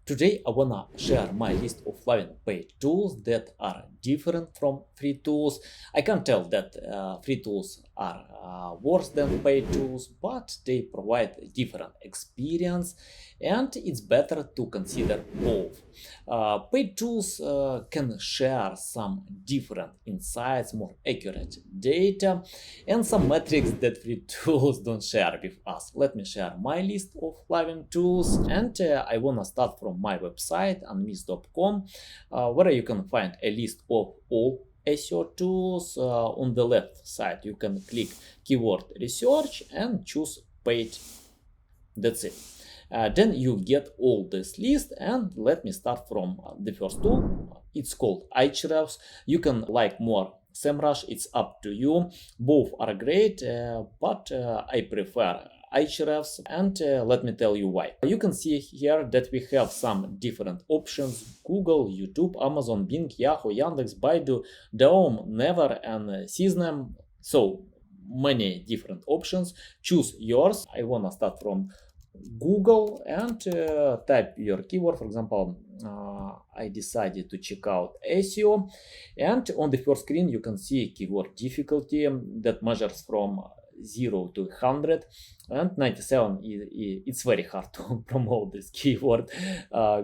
Today I wanna share my list of 11 paid tools that are different from free tools. I can't tell that free tools are worse than paid tools, but they provide a different experience and it's better to consider both. Paid tools can share some different insights, more accurate data, and some metrics that free tools don't share with us. Let me share my list of 11 tools, and I wanna start from my website unmiss.com, where you can find a list of all SEO tools. On the left side you can click keyword research and choose paid. That's it. Then you get all this list, and let me start from the first tool. It's called Ahrefs. You can like more SEMrush, it's up to you. Both are great, but I prefer Ahrefs, and let me tell you why. You can see here that we have some different options: Google, YouTube, Amazon, Bing, Yahoo, Yandex, Baidu, Daum, Never, and Sysnem. So many different options. Choose yours. I wanna start from Google and type your keyword. For example, I decided to check out SEO, and on the first screen you can see keyword difficulty that measures from 0 to 100, and 97 it's very hard to promote this keyword.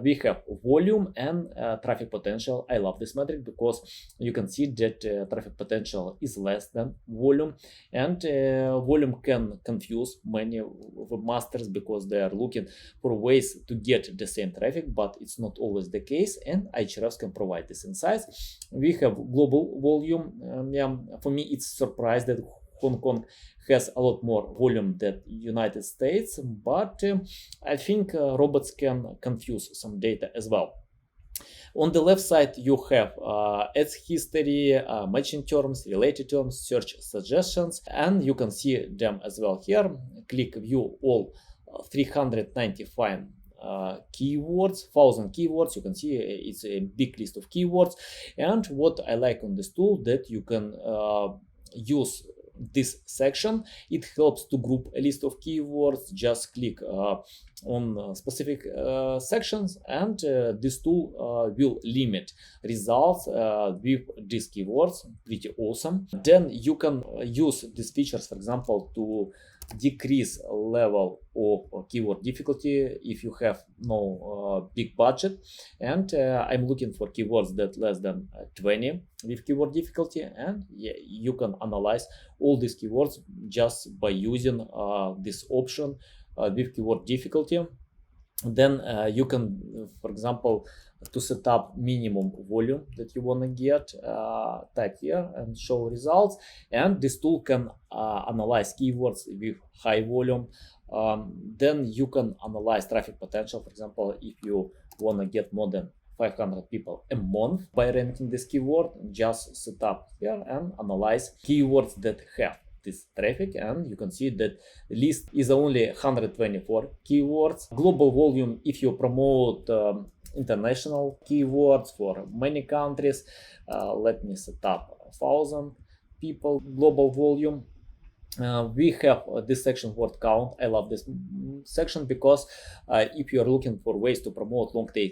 We have volume and traffic potential. I love this metric because you can see that traffic potential is less than volume, and volume can confuse many webmasters because they are looking for ways to get the same traffic, but it's not always the case, and Ahrefs can provide these insights. We have global volume. For me it's a surprise that Hong Kong has a lot more volume than United States, but I think robots can confuse some data as well. On the left side you have ads history, matching terms, related terms, search suggestions, and you can see them as well here. Click view all 395 keywords, 1000 keywords. You can see it's a big list of keywords, and what I like on this tool that you can use this section. It helps to group a list of keywords. Just click on specific sections, and this tool will limit results with these keywords. Pretty awesome. Then you can use these features, for example, to decrease level of keyword difficulty if you have no big budget, and I'm looking for keywords that less than 20 with keyword difficulty, and yeah, you can analyze all these keywords just by using this option with keyword difficulty. Then you can, for example, to set up minimum volume that you want to get, type here and show results, and this tool can analyze keywords with high volume. Then you can analyze traffic potential. For example, if you want to get more than 500 people a month by ranking this keyword, just set up here and analyze keywords that have this traffic, and you can see that the list is only 124 keywords. Global volume, if you promote international keywords for many countries, let me set up 1000 people global volume. We have this section word count. I love this section because if you are looking for ways to promote long tail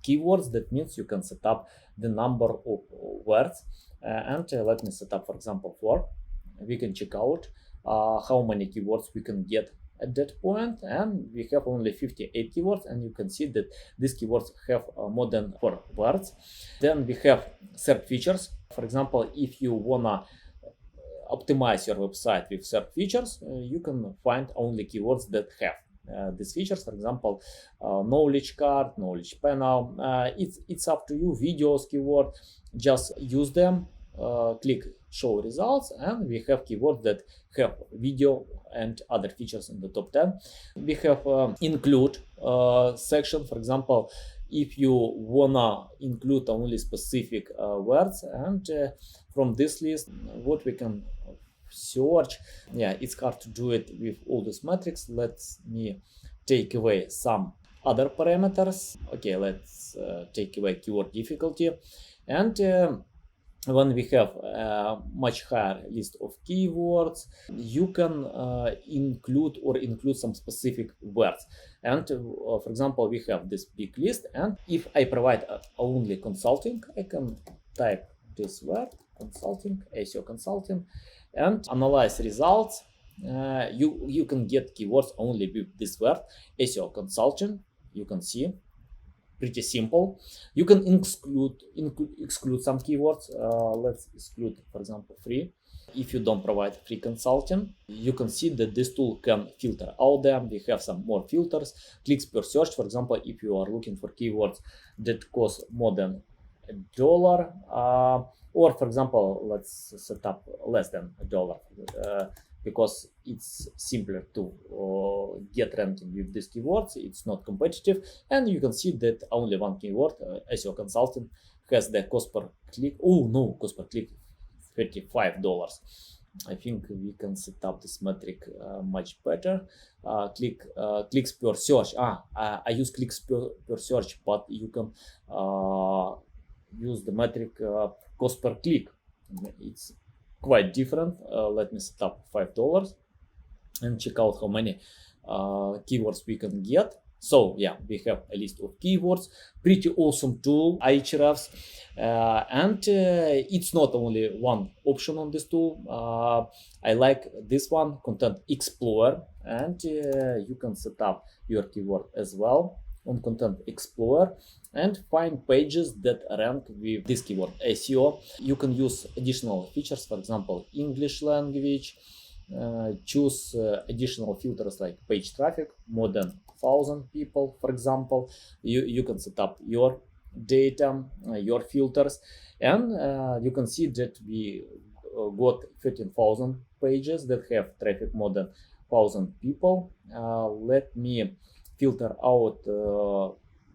keywords, that means you can set up the number of words, and let me set up, for example, 4. We can check out how many keywords we can get at that point, and we have only 58 keywords, and you can see that these keywords have more than 4 words. Then we have SERP features. For example, if you wanna optimize your website with SERP features, you can find only keywords that have these features. For example, knowledge card, knowledge panel. It's up to you. Videos keyword, just use them. Click show results, and we have keywords that have video and other features in the top 10. We have include section. For example, if you wanna include only specific words, and from this list what we can search. Yeah, it's hard to do it with all these metrics. Let me take away some other parameters. Okay, let's take away keyword difficulty, and when we have a much higher list of keywords, you can include some specific words. And for example, we have this big list, and if I provide only consulting, I can type this word consulting, SEO consulting, and analyze results. You can get keywords only with this word SEO consulting. You can see pretty simple. You can exclude some keywords. Let's exclude, for example, free. If you don't provide free consulting, you can see that this tool can filter out them. We have some more filters. Clicks per search, for example, if you are looking for keywords that cost more than $1, or for example, let's set up less than $1, because it's simpler to get ranking with these keywords. It's not competitive, and you can see that only one keyword, SEO consulting, has the cost per click. Oh no, cost per click $35. I think we can set up this metric much better. Clicks per search. I use clicks per search, but you can use the metric cost per click. It's quite different. Let me set up $5 and check out how many keywords we can get. So yeah, we have a list of keywords. Pretty awesome tool, Ahrefs, and it's not only one option on this tool. I like this one, Content Explorer, and you can set up your keyword as well on Content Explorer and find pages that rank with this keyword SEO. You can use additional features, for example, English language. Choose additional filters like page traffic, more than 1,000 people, for example. You can set up your data, your filters, and you can see that we got 13,000 pages that have traffic more than 1,000 people. Let me filter out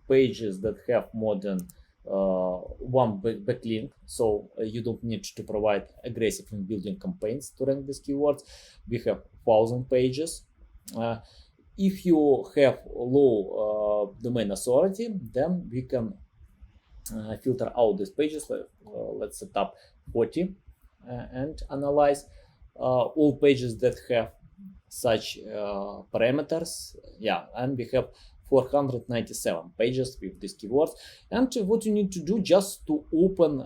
pages that have more than one backlink, so you don't need to provide aggressive link building campaigns to rank these keywords. We have 1,000 pages. If you have low domain authority, then we can filter out these pages. Let's set up 40 and analyze all pages that have such parameters. Yeah, and we have 497 pages with these keywords. And what you need to do, just to open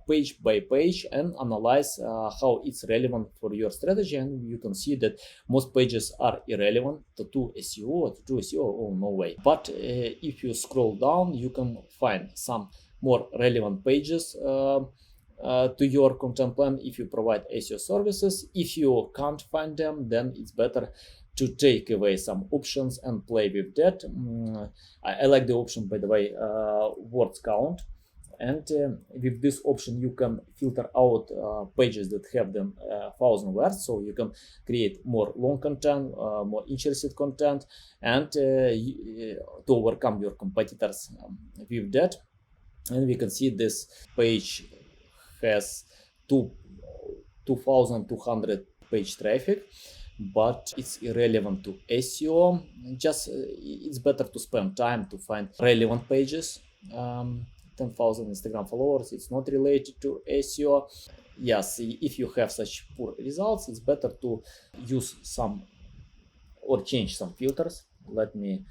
page by page and analyze how it's relevant for your strategy. And you can see that most pages are irrelevant to SEO. Oh, no way. But if you scroll down, you can find some more relevant pages to your content plan if you provide SEO services. If you can't find them, then it's better to take away some options and play with that. I like the option, by the way, words count. And with this option, you can filter out pages that have them 1,000 words. So you can create more long content, more interested content, and to overcome your competitors with that. And we can see this page has 2,200 page traffic, but it's irrelevant to SEO. Just it's better to spend time to find relevant pages. 10,000 Instagram followers, it's not related to SEO. Yes, if you have such poor results, it's better to use some or change some filters. Let me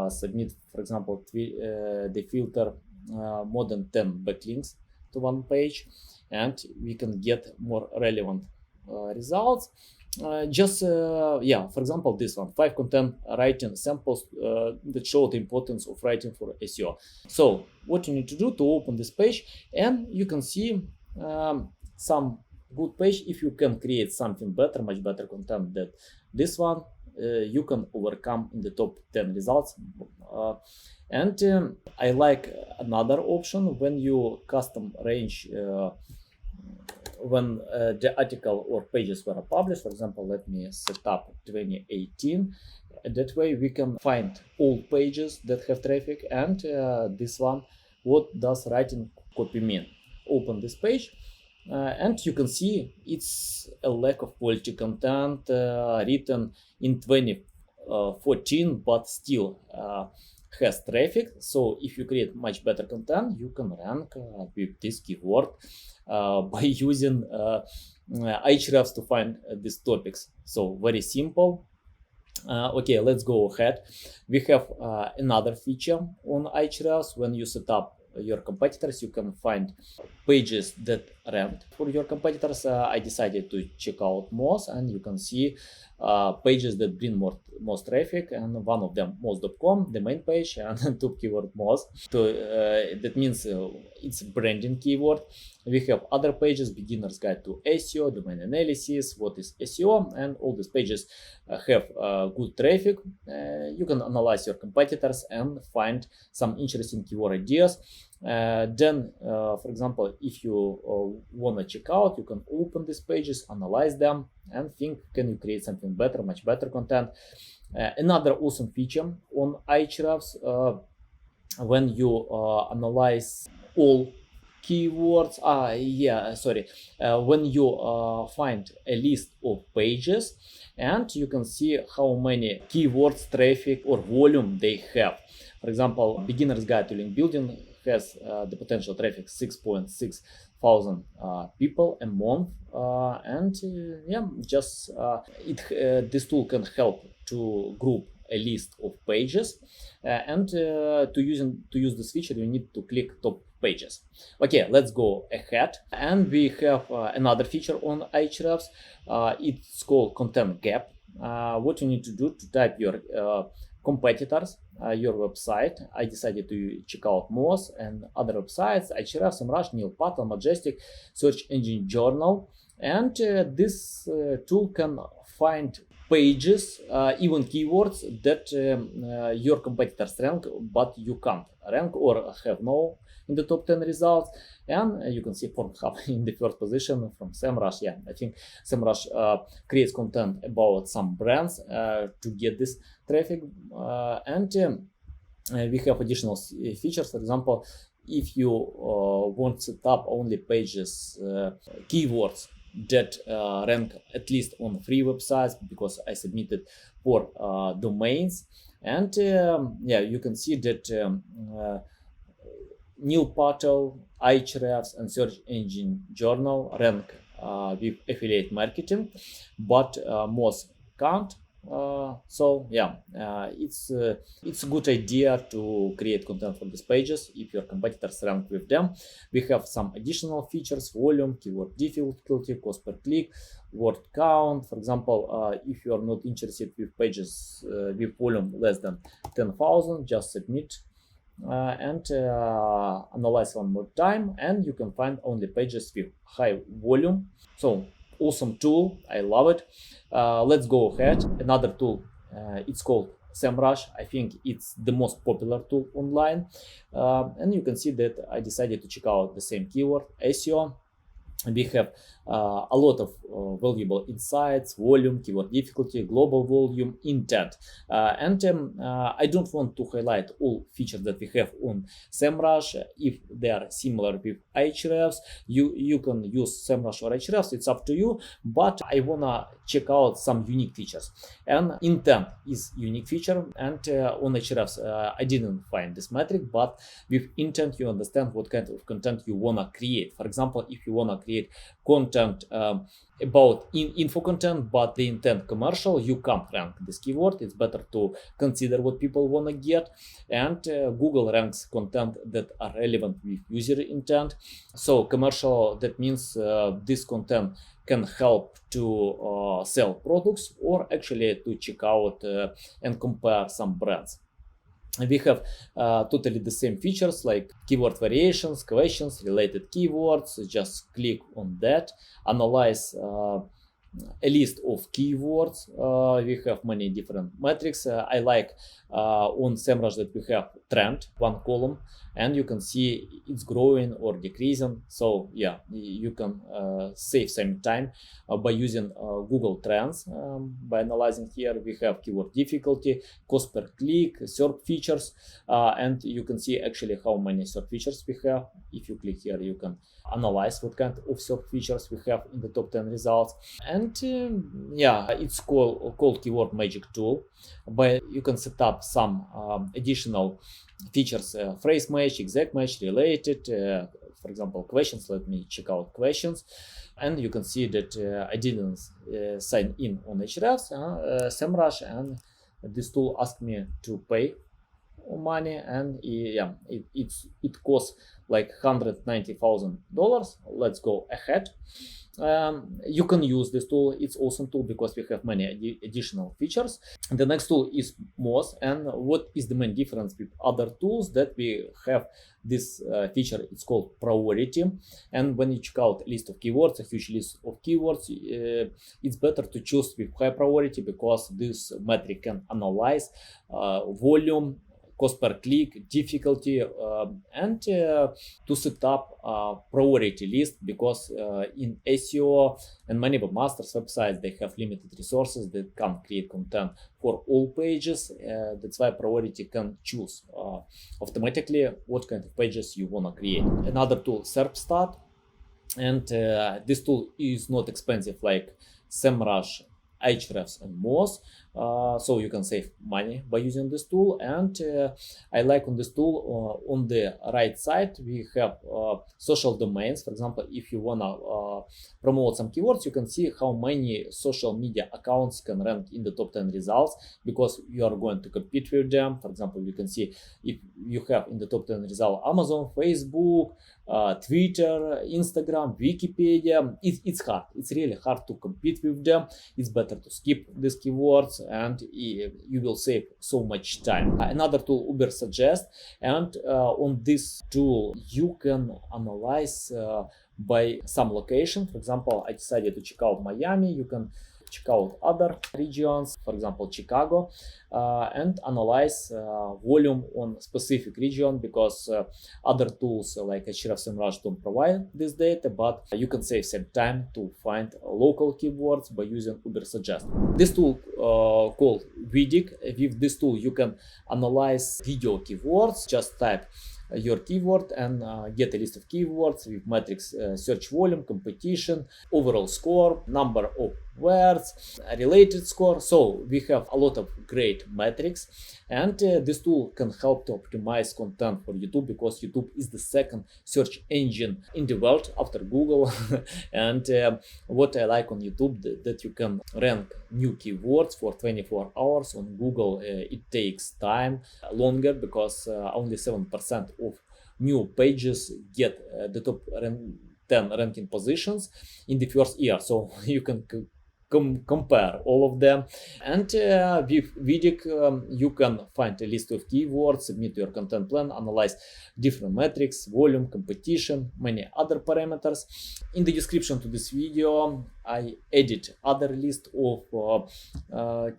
submit, for example, the filter more than 10 backlinks to one page, and we can get more relevant results. For example, this one, 5 content writing samples that show the importance of writing for SEO. So what you need to do to open this page, and you can see some good page. If you can create something better, much better content than this one, you can overcome in the top 10 results. I like another option when you custom range when the article or pages were published. For example, let me set up 2018. That way we can find all pages that have traffic, and this one, what does writing copy mean? Open this page, and you can see it's a lack of quality content written in 2014, but still has traffic. So if you create much better content, you can rank with this keyword by using Ahrefs to find these topics. So very simple. Okay, let's go ahead. We have another feature on Ahrefs. When you set up your competitors, you can find pages that ranked for your competitors. I decided to check out Moz, and you can see pages that bring most traffic, and one of them moz.com, the main page, and top keyword Moz. So that means it's branding keyword. We have other pages: beginner's guide to SEO, domain analysis, what is SEO, and all these pages have good traffic. You can analyze your competitors and find some interesting keyword ideas. Then, for example, if you want to check out, you can open these pages, analyze them, and think, can you create something better, much better content. Another awesome feature on Ahrefs, when you analyze all keywords, when you find a list of pages, and you can see how many keywords, traffic, or volume they have. For example, beginner's guide to link building has the potential traffic 6.6 thousand people a month, and this tool can help to group a list of pages, and to use this feature, you need to click top pages. Okay, let's go ahead, and we have another feature on Ahrefs. It's called content gap. What you need to do to type your competitors, your website. I decided to check out Moz and other websites: Ahrefs, SEMrush, Neil Patel, Majestic, Search Engine Journal, and this tool can find pages, even keywords that your competitors rank, but you can't rank or have no in the top 10 results. And you can see Pornhub in the first position from SEMrush. Yeah, I think SEMrush creates content about some brands to get this traffic. We have additional features. For example, if you want to set up only pages, keywords that rank at least on free websites, because I submitted for domains, and you can see that Neil Patel, Ahrefs, and Search Engine Journal rank with affiliate marketing, but Moz can't. It's a good idea to create content for these pages if your competitors rank with them. We have some additional features: volume, keyword difficulty, cost per click, word count. For example, if you are not interested with pages with volume less than 10,000, just submit and analyze one more time, and you can find only pages with high volume. So awesome tool, I love it. Let's go ahead. Another tool, it's called SEMrush. I think it's the most popular tool online, and you can see that I decided to check out the same keyword, SEO. We have a lot of valuable insights: volume, keyword difficulty, global volume, intent. I don't want to highlight all features that we have on SEMrush. If they are similar with Ahrefs, you can use SEMrush or Ahrefs, it's up to you, but I wanna check out some unique features. And intent is unique feature, and on Ahrefs I didn't find this metric, but with intent you understand what kind of content you wanna create. For example, if you wanna create content about info content, but the intent commercial, you can't rank this keyword. It's better to consider what people want to get, and Google ranks content that are relevant with user intent. So commercial, that means this content can help to sell products, or actually to check out and compare some brands. We have totally the same features like keyword variations, questions, related keywords. Just click on that, analyze a list of keywords. We have many different metrics. I like on SEMrush that we have trend, one column, and you can see it's growing or decreasing. So yeah, you can save some time by using Google Trends. By analyzing here, we have keyword difficulty, cost per click, search features, and you can see actually how many search features we have. If you click here, you can analyze what kind of search features we have in the top 10 results. And and yeah, it's called Keyword Magic Tool. But you can set up some additional features, phrase match, exact match, related, for example, questions. Let me check out questions, and you can see that I didn't sign in on Ahrefs, SEMrush, and this tool asked me to pay money, and yeah, it costs like $190,000. Let's go ahead. You can use this tool. It's awesome tool because we have many additional features. The next tool is Moz, and what is the main difference with other tools that we have this feature? It's called priority, and when you check out a list of keywords, a huge list of keywords, it's better to choose with high priority because this metric can analyze volume, cost per click, difficulty, and to set up a priority list, because in SEO and many webmasters websites, they have limited resources that can't create content for all pages. That's why priority can choose automatically what kind of pages you want to create. Another tool, SERPstat, and this tool is not expensive like SEMrush, Ahrefs, and Moz, so you can save money by using this tool. And I like on this tool, on the right side we have social domains. For example, if you wanna promote some keywords, you can see how many social media accounts can rank in the top 10 results, because you are going to compete with them. For example, you can see if you have in the top 10 result Amazon, Facebook, Twitter, Instagram, Wikipedia. It's hard. It's really hard to compete with them. It's better to skip these keywords, and you will save so much time. Another tool, Ubersuggest, and on this tool you can analyze by some location. For example, I decided to check out Miami. You can check out other regions, for example Chicago, and analyze volume on specific region, because other tools like Ahrefs and SEMrush don't provide this data, but you can save some time to find local keywords by using Ubersuggest. This tool called Vidiq. With this tool you can analyze video keywords. Just type your keyword and get a list of keywords with metrics, search volume, competition, overall score, number of words, related score. So we have a lot of great metrics, and this tool can help to optimize content for YouTube, because YouTube is the second search engine in the world after Google. And what I like on YouTube, that you can rank new keywords for 24 hours. On Google it takes time longer, because only 7% of new pages get the top 10 ranking positions in the first year. So you can compare all of them. And with Vidiq you can find a list of keywords, submit your content plan, analyze different metrics, volume, competition, many other parameters. In the description to this video I added other list of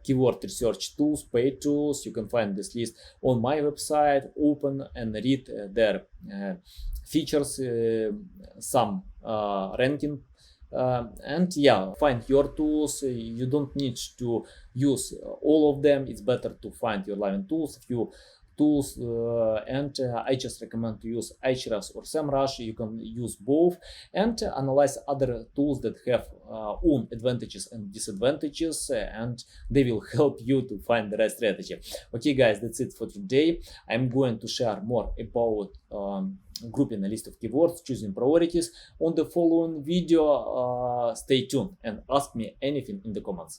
keyword research tools, paid tools. You can find this list on my website. Open and read their features, some ranking. And yeah, find your tools. You don't need to use all of them. It's better to find your relevant tools, a few tools, and I just recommend to use Ahrefs or SEMrush. You can use both and analyze other tools that have own advantages and disadvantages, and they will help you to find the right strategy. Okay guys, that's it for today. I'm going to share more about grouping a list of keywords, choosing priorities on the following video. Stay tuned and ask me anything in the comments.